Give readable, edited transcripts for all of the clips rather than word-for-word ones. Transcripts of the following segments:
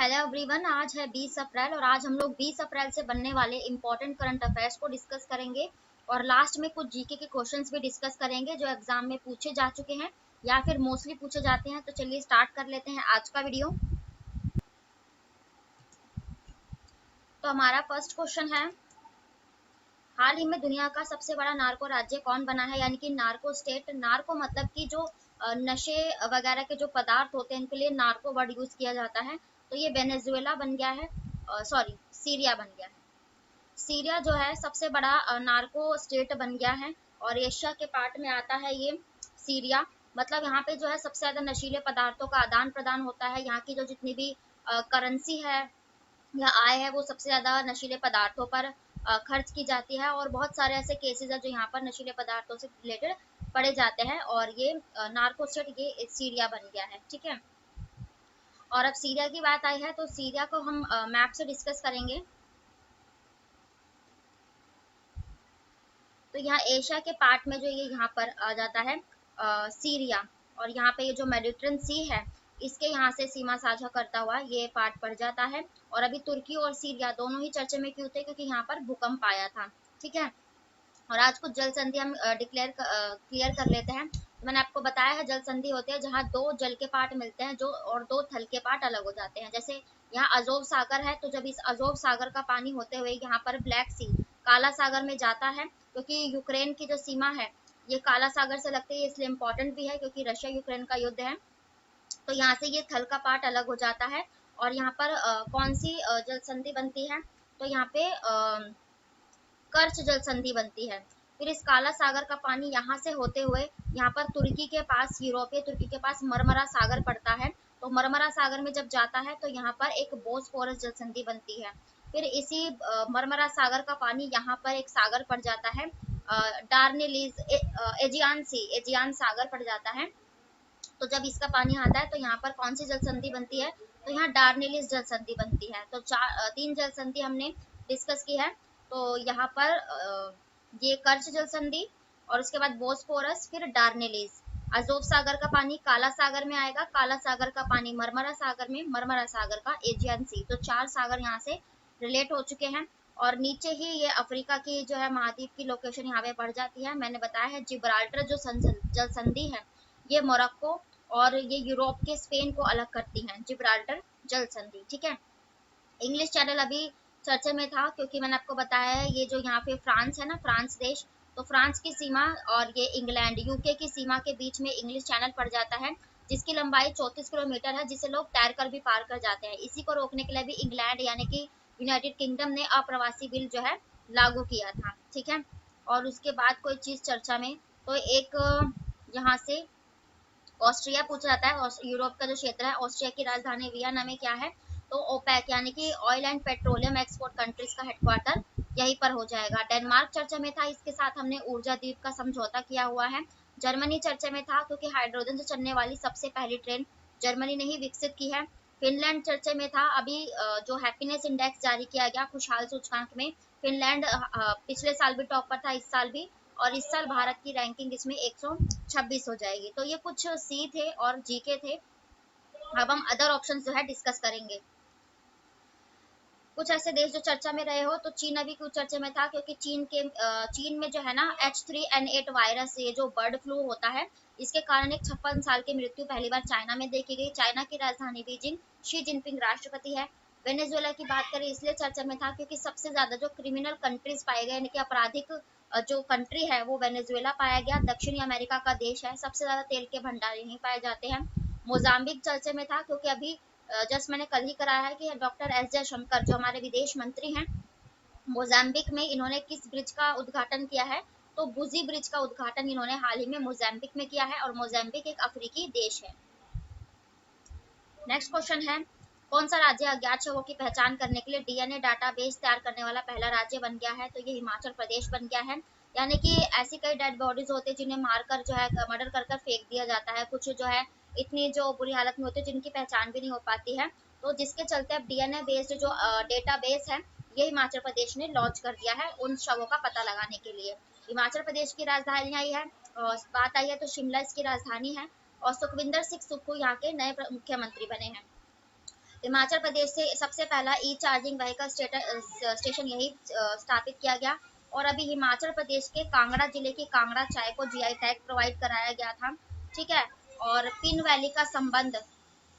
Hello everyone, आज है 20 अप्रैल और आज हम लोग 20 अप्रैल से बनने वाले इम्पोर्टेंट करंट अफेयर्स को डिस्कस करेंगे और लास्ट में कुछ जीके के क्वेश्चंस भी डिस्कस करेंगे जो एग्जाम में पूछे जा चुके हैं या फिर मोस्टली पूछे जाते हैं। तो चलिए स्टार्ट कर लेते हैं आज का वीडियो। तो हमारा फर्स्ट क्वेश्चन है, हाल ही में दुनिया का सबसे बड़ा नार्को राज्य कौन बना है, यानी कि नार्को स्टेट। नार्को मतलब कि जो नशे वगैरह के जो पदार्थ होते हैं इनके लिए नार्को वर्ड यूज किया जाता है। तो ये वेनेजुएला बन गया है, सॉरी सीरिया बन गया है। सीरिया जो है सबसे बड़ा नार्को स्टेट बन गया है और एशिया के पार्ट में आता है ये सीरिया। मतलब यहाँ पे जो है सबसे ज्यादा नशीले पदार्थों का आदान प्रदान होता है। यहाँ की जो जितनी भी करेंसी है या आय है वो सबसे ज्यादा नशीले पदार्थों पर खर्च की जाती है और बहुत सारे ऐसे केसेस है जो यहाँ पर नशीले पदार्थों से रिलेटेड पड़े जाते हैं और ये नार्को स्टेट ये सीरिया बन गया है। ठीक है, और अब सीरिया की बात आई है तो सीरिया को हम मैप से डिस्कस करेंगे। तो यहाँ एशिया के पार्ट में जो ये यहाँ पर आ जाता है सीरिया, और यहाँ पे ये जो मेडिटेरियन सी है इसके यहाँ से सीमा साझा करता हुआ ये पार्ट पड़ जाता है। और अभी तुर्की और सीरिया दोनों ही चर्चे में क्यों थे, क्योंकि यहाँ पर भूकंप आया था। ठीक है, और आज कुछ जल संधि हम क्लियर कर लेते हैं। तो मैंने आपको बताया है जल संधि होते हैं जहाँ दो जल के पार्ट मिलते हैं जो और दो थल के पार्ट अलग हो जाते हैं। जैसे यहाँ अजोव सागर है, तो जब इस अजोव सागर का पानी होते हुए यहाँ पर ब्लैक सी काला सागर में जाता है, क्योंकि यूक्रेन की जो सीमा है ये काला सागर से लगती है, इसलिए इम्पोर्टेंट भी है क्योंकि रशिया यूक्रेन का युद्ध है। तो यहाँ से ये थल का पार्ट अलग हो जाता है और यहाँ पर कौन सी जल संधि बनती है, तो यहाँ पे कर्च जल संधि बनती है। फिर इस काला सागर का पानी यहाँ से होते हुए यहाँ पर तुर्की के पास, यूरोपीय तुर्की के पास मरमरा सागर पड़ता है। तो मरमरा सागर में जब जाता है तो यहाँ पर एक बोस्फोरस जल संधि बनती है। फिर इसी मरमरा सागर का पानी यहाँ पर एक सागर पड़ जाता है, डार्नेलिज एजियान सी एजियान सागर पड़ जाता है। तो जब इसका पानी आता है तो यहाँ पर कौन सी जल संधि बनती है, तो यहाँ डार्नेलिस जल संधि बनती है। तो तीन जल संधि हमने डिस्कस की है। तो यहाँ पर ये कर्च जल संधि और उसके बाद बोस्फोरस, फिर डार्नेलिस। अजोव सागर का पानी काला सागर में आएगा, काला सागर का पानी मरमरा सागर में, मरमरा सागर का एजियन सी। तो चार सागर यहाँ से रिलेट हो चुके हैं। और नीचे ही ये अफ्रीका की जो है महाद्वीप की लोकेशन यहाँ पे पड़ जाती है। मैंने बताया है जिब्राल्टर जो जल संधि है ये मोरक्को और ये यूरोप के स्पेन को अलग करती हैं, जिब्राल्टर जल संधि। ठीक है, इंग्लिश चैनल अभी चर्चे में था क्योंकि मैंने आपको बताया है ये जो यहाँ पे फ्रांस है ना, फ्रांस देश, तो फ्रांस की सीमा और ये इंग्लैंड यूके की सीमा के बीच में इंग्लिश चैनल पड़ जाता है जिसकी लंबाई 34 किलोमीटर है, जिसे लोग तैरकर भी पार कर जाते हैं। इसी को रोकने के लिए भी इंग्लैंड यानी कि यूनाइटेड किंगडम ने अप्रवासी बिल जो है लागू किया था। ठीक है, और उसके बाद कोई चीज चर्चा में, तो एक यहाँ से ऑस्ट्रिया पूछा जाता है। यूरोप का जो क्षेत्र है, ऑस्ट्रिया की राजधानी वियना में क्या है, तो ओपेक यानी कि oil and petroleum export countries का हेडक्वार्टर यहीं पर हो जाएगा। डेनमार्क चर्चा में था, इसके साथ हमने ऊर्जा द्वीप का समझौता किया हुआ है। जर्मनी चर्चा में था क्योंकि हाइड्रोजन से चलने वाली सबसे पहली ट्रेन जर्मनी ने ही विकसित की है। फिनलैंड चर्चा में था, अभी जो हैप्पीनेस इंडेक्स जारी किया गया खुशहाल सूचकांक में फिनलैंड पिछले साल भी टॉप पर था, इस साल भी, और इस साल भारत की रैंकिंग इसमें 126 हो जाएगी। तो ये कुछ सी थे और जी के थे। अब हम अदर ऑप्शन जो है डिस्कस करेंगे। कुछ ऐसे देश जो चर्चा में रहे हो, तो चीन अभी कुछ चर्चे में था क्योंकि चीन में जो है ना H3N8 वायरस, ये जो बर्ड फ्लू होता है, इसके कारण एक 56 साल की मृत्यु पहली बार चाइना में देखी गई। चाइना की राजधानी बीजिंग, शी जिनपिंग राष्ट्रपति है। वेनेजुएला की बात करें इसलिए चर्चा में था क्योंकि सबसे ज्यादा जो क्रिमिनल कंट्रीज पाए गए, यानी कि आपराधिक जो कंट्री है वो वेनेजुएला पाया गया। दक्षिणी अमेरिका का देश है, सबसे ज्यादा तेल के भंडार यहीं पाए जाते हैं। मोजाम्बिक चर्चे में था क्योंकि अभी जस्ट मैंने कल ही कराया है कि डॉक्टर एस जयशंकर जो हमारे विदेश मंत्री हैं, मोजाम्बिक में इन्होंने किस ब्रिज का उद्घाटन किया है, तो बुजी ब्रिज का उद्घाटन इन्होंने हाल ही में मोजाम्बिक में किया है और मोजाम्बिक एक अफ्रीकी देश है। नेक्स्ट क्वेश्चन है, कौन सा राज्य अज्ञात शवों की पहचान करने के लिए डीएनए डाटाबेस तैयार करने वाला पहला राज्य बन गया है, तो ये हिमाचल प्रदेश बन गया है। यानी कि ऐसी कई डेड बॉडीज होती है जिन्हें मारकर जो है मर्डर कर कर फेंक दिया जाता है, कुछ जो है इतनी जो बुरी हालत में होती है जिनकी पहचान भी नहीं हो पाती है। तो जिसके चलते अब डीएनए बेस्ड जो डेटाबेस है ये हिमाचल प्रदेश ने लॉन्च कर दिया है उन शवों का पता लगाने के लिए। हिमाचल प्रदेश की राजधानी आई है, और बात आई है तो शिमला इसकी राजधानी है, और सुखविंदर सिंह सुक्खू यहाँ के नए मुख्यमंत्री बने हैं। हिमाचल प्रदेश से सबसे पहला ई चार्जिंग व्हीकल स्टेशन यही स्थापित किया गया। और अभी हिमाचल प्रदेश के कांगड़ा जिले की कांगड़ा चाय को जीआई टैग प्रोवाइड कराया गया था। ठीक है। और पिन वैली का संबंध,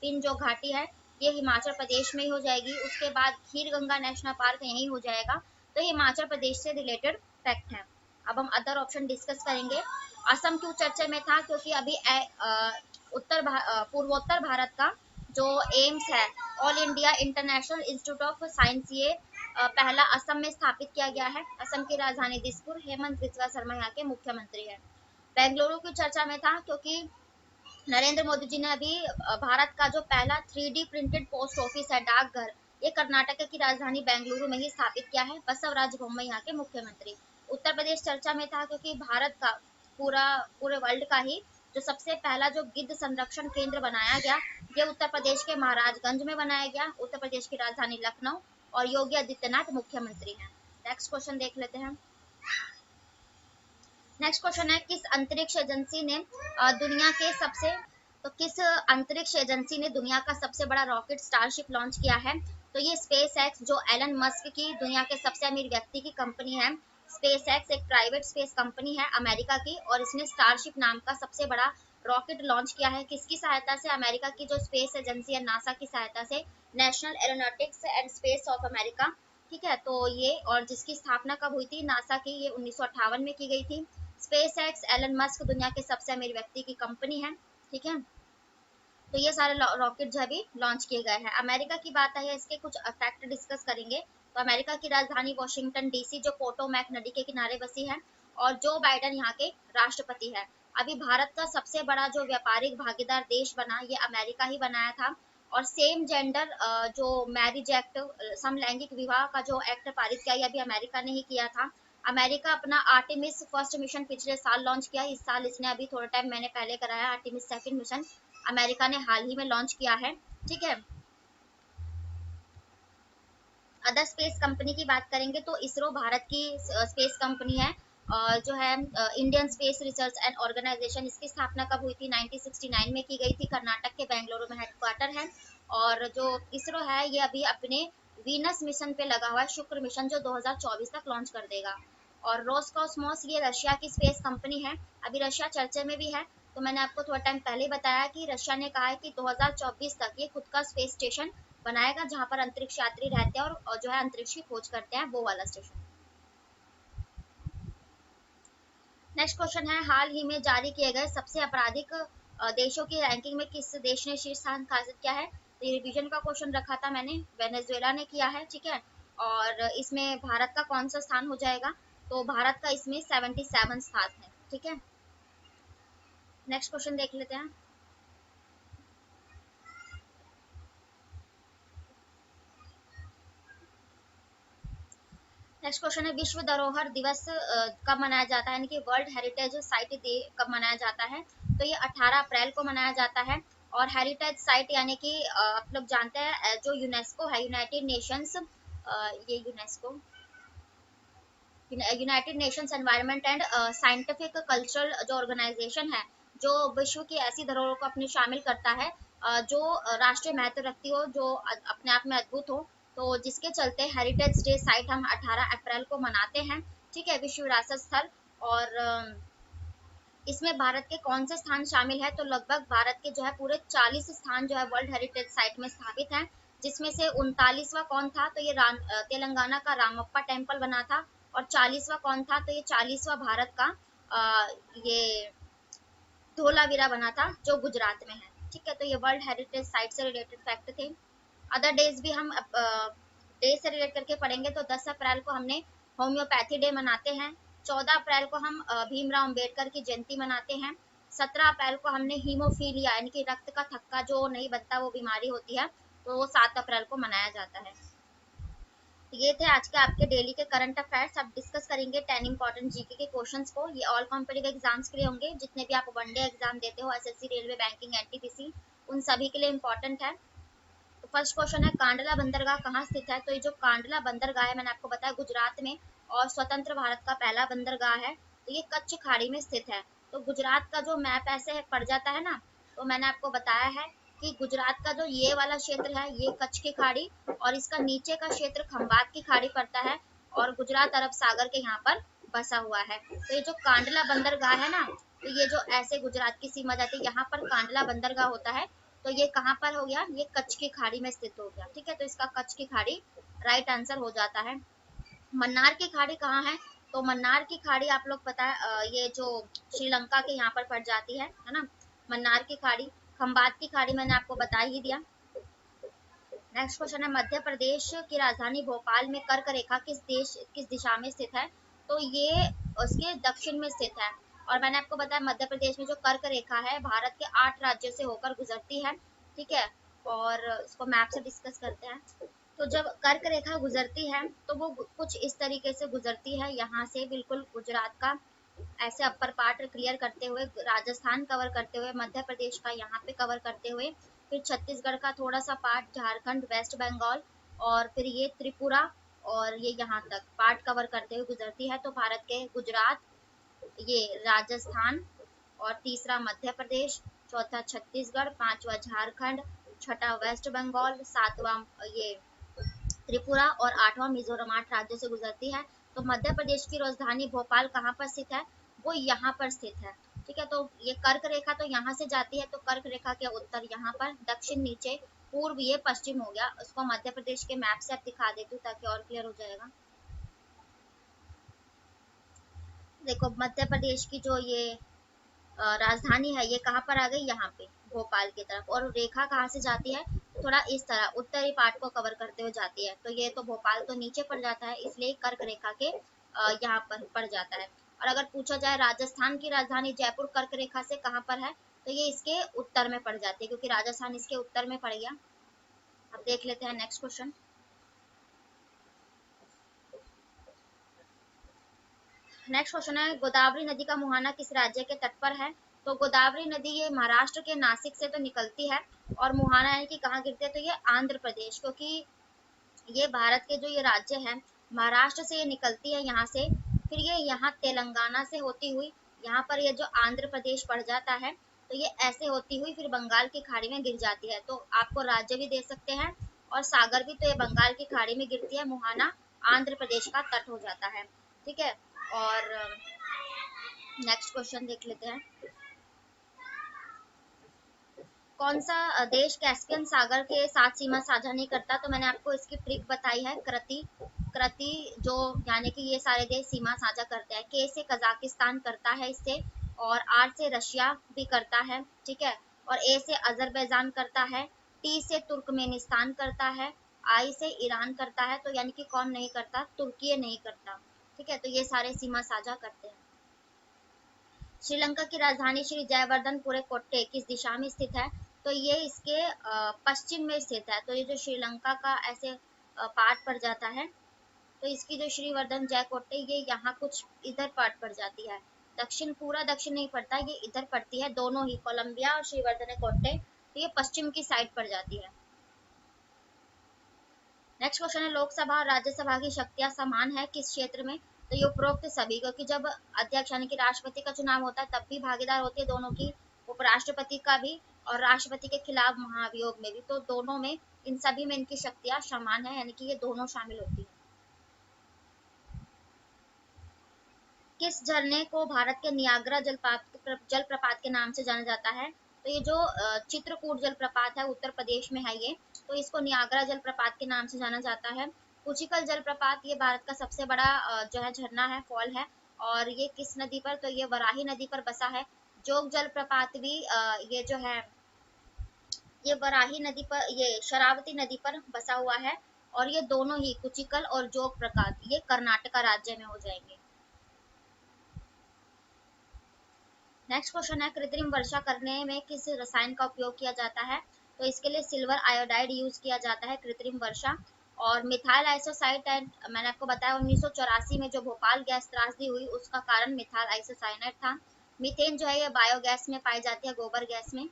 पिन जो घाटी है ये हिमाचल प्रदेश में ही हो जाएगी। उसके बाद खीर गंगा नेशनल पार्क यही हो जाएगा। तो हिमाचल प्रदेश से रिलेटेड फैक्ट है। अब हम अदर ऑप्शन डिस्कस करेंगे। असम क्यों चर्चा में था, क्योंकि अभी पूर्वोत्तर भारत का जो एम्स है, all India international institute of science, ये पहला असम में स्थापित किया गया है। असम की राजधानी दिसपुर। हेमंत बिस्वा शर्मा यहाँ के मुख्यमंत्री है। बेंगलुरु की चर्चा में था क्योंकि नरेंद्र मोदी जी ने अभी भारत का जो पहला 3D प्रिंटेड पोस्ट ऑफिस है, डाकघर, ये कर्नाटक की राजधानी बेंगलुरु में ही स्थापित किया है। बसवराज बोम्मई यहाँ के मुख्यमंत्री। उत्तर प्रदेश चर्चा में था क्योंकि भारत का पूरे वर्ल्ड का ही जो सबसे पहला जो गिद्ध संरक्षण केंद्र बनाया गया, ये उत्तर प्रदेश के महाराजगंज में बनाया गया। उत्तर प्रदेश की राजधानी लखनऊ। और योगी आदित्यनाथ मुख्यमंत्री हैं। नेक्स्ट क्वेश्चन देख लेते हैं। नेक्स्ट क्वेश्चन है, किस अंतरिक्ष एजेंसी ने दुनिया के सबसे तो किस अंतरिक्ष एजेंसी ने दुनिया का सबसे बड़ा रॉकेट स्टारशिप लॉन्च किया है? तो ये स्पेस एक्स, जो एलन मस्क की दुनिया के सबसे अमीर व्यक्ति की कंपनी है। स्पेस एक्स एक प्राइवेट स्पेस कंपनी है अमेरिका की, और इसने स्टारशिप नाम का सबसे बड़ा रॉकेट लॉन्च किया है। किसकी सहायता से? अमेरिका की जो स्पेस एजेंसी है नासा की सहायता से, national aeronautics and space of America. ठीक है। तो ये, और जिसकी स्थापना कब हुई थी नासा की? ये 1958 में की गई थी। स्पेस एक्स, एलन मस्क दुनिया के सबसे अमीर व्यक्ति की कंपनी है। ठीक है। तो ये सारे रॉकेट जो अभी लॉन्च किए गए हैं। अमेरिका की बात है, इसके कुछ फैक्ट डिस्कस करेंगे। तो अमेरिका की राजधानी वॉशिंगटन डीसी, जो पोटोमैक नदी के किनारे बसी है। और जो बाइडन यहाँ के राष्ट्रपति है। अभी भारत का सबसे बड़ा जो व्यापारिक भागीदार देश बना, ये अमेरिका ही बनाया था। और सेम जेंडर जो मैरिज एक्ट, समलैंगिक विवाह का जो एक्ट पारित किया, ये अभी अमेरिका ने ही किया था। अमेरिका अपना आर्टेमिस फर्स्ट मिशन पिछले साल लॉन्च किया। इस साल इसने अभी थोड़ा टाइम मैंने पहले कराया आर्टेमिस सेकंड मिशन, अमेरिका ने हाल ही में लॉन्च किया है। ठीक है। अदर स्पेस कंपनी की बात करेंगे तो इसरो भारत की स्पेस कंपनी है। जो है Indian Space Research and Organisation, इसकी स्थापना कब हुई थी? 1969 में की गई थी। कर्नाटक के बेंगलुरु में हेडक्वार्टर है। और जो इसरो है, ये अभी अपने वीनस मिशन पे लगा हुआ है, शुक्र मिशन, जो 2024 तक लॉन्च कर देगा। और रोसकॉस्मोस, ये रशिया की स्पेस कंपनी है। अभी रशिया चर्चे में भी है। तो मैंने आपको थोड़ा टाइम पहले बताया कि रशिया ने कहा है कि 2024 तक ये खुद का स्पेस स्टेशन बनाएगा, जहां पर अंतरिक्ष यात्री रहते हैं और जो है अंतरिक्ष की खोज करते हैं, वो वाला स्टेशन। नेक्स्ट क्वेश्चन है, हाल ही में जारी किए गए सबसे आपराधिक देशों की रैंकिंग में किस देश ने शीर्ष स्थान हासिल किया है? तो ये रिवीजन का क्वेश्चन रखा था मैंने, वेनेजुएला ने किया है। ठीक है। और इसमें भारत का कौन सा स्थान हो जाएगा? तो भारत का इसमें 77 स्थान है। ठीक है। नेक्स्ट क्वेश्चन देख लेते हैं। नेक्स्ट क्वेश्चन है, विश्व धरोहर दिवस कब मनाया जाता है, यानी कि वर्ल्ड हेरिटेज साइट डे कब मनाया जाता है? तो ये 18 अप्रैल को मनाया जाता है। और हेरिटेज साइट यानी कि आप लोग जानते हैं जो यूनेस्को है, यूनाइटेड नेशंस, ये United Nations environment and scientific cultural जो ऑर्गेनाइजेशन है, जो विश्व की ऐसी धरोहरों को अपने शामिल करता है जो राष्ट्रीय महत्व रखती हो, जो अपने आप में अद्भुत हो। तो जिसके चलते हेरिटेज डे साइट हम 18 अप्रैल को मनाते हैं। ठीक है, विश्व विरासत स्थल। और इसमें भारत के कौन से स्थान शामिल है? तो लगभग भारत के जो है पूरे 40 स्थान जो है वर्ल्ड हेरिटेज साइट में स्थापित हैं। जिसमें से 39वां कौन था? तो ये तेलंगाना का रामप्पा टेम्पल बना था। और 40वां कौन था? तो ये 40वां भारत का ये धोलावीरा बना था, जो गुजरात में है। ठीक है। तो ये वर्ल्ड हेरिटेज साइट से रिलेटेड फैक्ट थे। अदर डेज भी हम डे से रिलेट करके पढ़ेंगे। तो 10 अप्रैल को हमने होम्योपैथी डे मनाते हैं। 14 अप्रैल को हम भीमराव अम्बेडकर की जयंती मनाते हैं। 17 अप्रैल को हमने हीमोफीलिया यानी कि रक्त का थक्का जो नहीं बनता, वो बीमारी होती है, तो वो 7 अप्रैल को मनाया जाता है। तो ये थे आज के आपके डेली के करंट अफेयर्स। अब डिस्कस करेंगे 10 इंपॉर्टेंट जीके के क्वेश्चंस को। ये ऑल कॉम्पिटिटिव एग्जाम्स के लिए होंगे, जितने भी आप वनडे एग्जाम देते हो, एसएससी, रेलवे, बैंकिंग, एनटीपीसी, उन सभी के लिए इंपॉर्टेंट है। तो फर्स्ट क्वेश्चन है, कांडला बंदरगाह कहाँ स्थित है? तो ये जो कांडला बंदरगाह है, मैंने आपको बताया गुजरात में, और स्वतंत्र भारत का पहला बंदरगाह है। तो ये कच्छ खाड़ी में स्थित है। तो गुजरात का जो मैप ऐसे पड़ जाता है ना, तो मैंने आपको बताया है कि गुजरात का जो ये वाला क्षेत्र है ये कच्छ की खाड़ी और इसका नीचे का क्षेत्र खंबात की खाड़ी पड़ता है और गुजरात अरब सागर के यहाँ पर बसा हुआ है। तो ये जो कांडला बंदरगाह है ना, तो ये जो ऐसे गुजरात की सीमा जाती है यहाँ पर कांडला बंदरगाह होता है। तो ये कहाँ पर हो गया, ये कच्छ की खाड़ी में स्थित हो गया। ठीक है, तो इसका कच्छ की खाड़ी राइट आंसर हो जाता है। मन्नार की खाड़ी कहाँ है, तो मन्नार की खाड़ी आप लोग पता है ये जो श्रीलंका के यहाँ पर पड़ जाती है ना, मन्नार की खाड़ी। खंबात की खाड़ी मैंने आपको बता ही दिया। नेक्स्ट क्वेश्चन है, मध्य प्रदेश की राजधानी भोपाल में कर्क रेखा किस दिशा में स्थित है, तो ये उसके दक्षिण में स्थित है। और मैंने आपको बताया मध्य प्रदेश में जो कर्क रेखा है भारत के 8 राज्यों से होकर गुजरती है। ठीक है, और इसको मैप से डिस्कस करते हैं। तो जब कर्क रेखा गुजरती है तो वो कुछ इस तरीके से गुजरती है, यहाँ से बिल्कुल गुजरात का ऐसे अपर पार्ट क्लियर करते हुए, राजस्थान कवर करते हुए, मध्य प्रदेश का यहाँ पे कवर करते हुए, फिर छत्तीसगढ़ का थोड़ा सा पार्ट, झारखंड, वेस्ट बंगाल और फिर ये त्रिपुरा और ये यहाँ तक पार्ट कवर करते हुए गुजरती है। तो भारत के गुजरात, ये राजस्थान और तीसरा मध्य प्रदेश, चौथा छत्तीसगढ़, पांचवा झारखंड, छठा वेस्ट बंगाल, सातवां ये त्रिपुरा और आठवां मिजोरम, 8 राज्यों से गुजरती है। तो मध्य प्रदेश की राजधानी भोपाल कहाँ पर स्थित है, वो यहाँ पर स्थित है। ठीक है, तो ये कर्क रेखा तो यहाँ से जाती है, तो कर्क रेखा के उत्तर यहाँ पर, दक्षिण नीचे, पूर्व ये पश्चिम हो गया। उसको मध्य प्रदेश के मैप से आप दिखा देती हूँ ताकि और क्लियर हो जाएगा। देखो मध्य प्रदेश की जो ये राजधानी है ये कहाँ पर आ गई, यहाँ पे भोपाल की तरफ। और रेखा कहाँ से जाती है, तो थोड़ा इस तरह उत्तरी पार्ट को कवर करते हुए जाती है। तो ये तो भोपाल तो नीचे पड़ जाता है, इसलिए कर्क रेखा के यहाँ पर पड़ जाता है। और अगर पूछा जाए राजस्थान की राजधानी जयपुर कर्क रेखा से कहाँ पर है, तो ये इसके उत्तर में पड़ जाती है, क्योंकि राजस्थान इसके उत्तर में पड़ गया। अब देख लेते हैं नेक्स्ट क्वेश्चन। नेक्स्ट क्वेश्चन है, गोदावरी नदी का मुहाना किस राज्य के तट पर है, तो गोदावरी नदी ये महाराष्ट्र के नासिक से तो निकलती है और मुहाना यानी कि कहाँ गिरती है, तो ये आंध्र प्रदेश, क्योंकि ये भारत के जो ये राज्य है महाराष्ट्र से ये निकलती है यहाँ से, फिर ये यहाँ तेलंगाना से होती हुई यहाँ पर ये जो आंध्र प्रदेश पड़ जाता है, तो ये ऐसे होती हुई फिर बंगाल की खाड़ी में गिर जाती है। तो आपको राज्य भी दे सकते हैं और सागर भी, तो ये बंगाल की खाड़ी में गिरती है, मुहाना आंध्र प्रदेश का तट हो जाता है। ठीक है, और नेक्स्ट क्वेश्चन देख लेते हैं। कौन सा देश कैस्पियन सागर के साथ सीमा साझा नहीं करता, तो मैंने आपको इसकी ट्रिक बताई है, कृति कृति जो, यानी कि ये सारे देश सीमा साझा करते हैं। के से कजाकिस्तान करता है इससे, और आर से रशिया भी करता है। ठीक है, और ए से अजरबैजान करता है, टी से तुर्कमेनिस्तान करता है, आई से ईरान करता है। तो यानी कि कौन नहीं करता, तुर्की नहीं करता। ठीक है, तो ये सारे सीमा साझा करते हैं। श्रीलंका की राजधानी श्री जयवर्धनपुरे कोट्टे किस दिशा में स्थित है, तो ये इसके पश्चिम में स्थित है। तो ये जो श्रीलंका का ऐसे पार्ट पड़ जाता है, तो इसकी जो श्रीवर्धन जय कोट्टे ये यहाँ कुछ इधर पार्ट पड़ जाती है, दक्षिण, पूरा दक्षिण नहीं पड़ता, ये इधर पड़ती है, दोनों ही कोलंबिया और श्रीवर्धन कोट्टे, तो ये पश्चिम की साइड पड़ जाती है। नेक्स्ट क्वेश्चन है, लोकसभा और राज्यसभा की शक्तियां समान है किस क्षेत्र में, तो ये उपरोक्त सभी, क्योंकि जब अध्यक्ष यानी कि राष्ट्रपति का चुनाव होता है तब भी भागीदार होती है दोनों की, उपराष्ट्रपति का भी और राष्ट्रपति के खिलाफ महाभियोग में भी, तो दोनों में, इन सभी में इनकी शक्तियां समान है, यानी कि ये दोनों शामिल होती है। किस झरने को भारत के नियाग्रा जलप्रपात के नाम से जाना जाता है, तो ये जो चित्रकूट जलप्रपात है उत्तर प्रदेश में है ये, तो इसको नियाग्रा जलप्रपात के नाम से जाना जाता है। कुचिकल जलप्रपात ये भारत का सबसे बड़ा जो है झरना है, फॉल है, और ये किस नदी पर, तो ये वराही नदी पर बसा है। जोग जलप्रपात भी ये जो है ये वराही नदी पर, ये शरावती नदी पर बसा हुआ है, और ये दोनों ही कुचिकल और जोग प्रपात ये कर्नाटका राज्य में हो जाएंगे। नेक्स्ट क्वेश्चन है, कृत्रिम वर्षा करने में किस रसायन का उपयोग किया जाता है, तो इसके लिए सिल्वर आयोडाइड यूज किया जाता है कृत्रिम वर्षा। और मिथाइल आइसोसाइनाइड मैंने आपको बताया 1984 में जो भोपाल गैस त्रासदी हुई उसका कारण मिथाइल आइसोसाइनाइड था। मीथेन जो है ये बायोगैस में पाई जाती है, गोबर गैस में।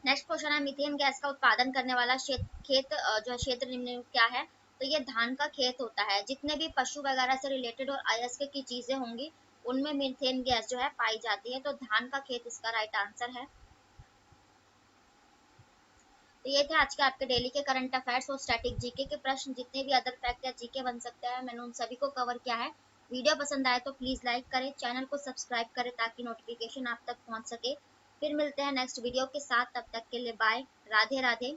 नेक्स्ट क्वेश्चन है, मीथेन गैस का उत्पादन करने वाला खेत जो है क्षेत्र निम्न में क्या है, तो ये धान का खेत होता है। जितने भी पशु वगैरह से रिलेटेड और अयस्क की चीजें होंगी उनमें मीथेन गैस जो है पाई जाती है, तो धान का खेत इसका राइट आंसर है। तो ये थे आज के आपके डेली के करंट अफेयर्स और स्टैटिक जीके के प्रश्न। जितने भी अदर फैक्ट या जीके बन सकते हैं मैंने उन सभी को कवर किया है। वीडियो पसंद आए तो प्लीज़ लाइक करें, चैनल को सब्सक्राइब करें ताकि नोटिफिकेशन आप तक पहुंच सके। फिर मिलते हैं नेक्स्ट वीडियो के साथ, तब तक के लिए बाय, राधे राधे।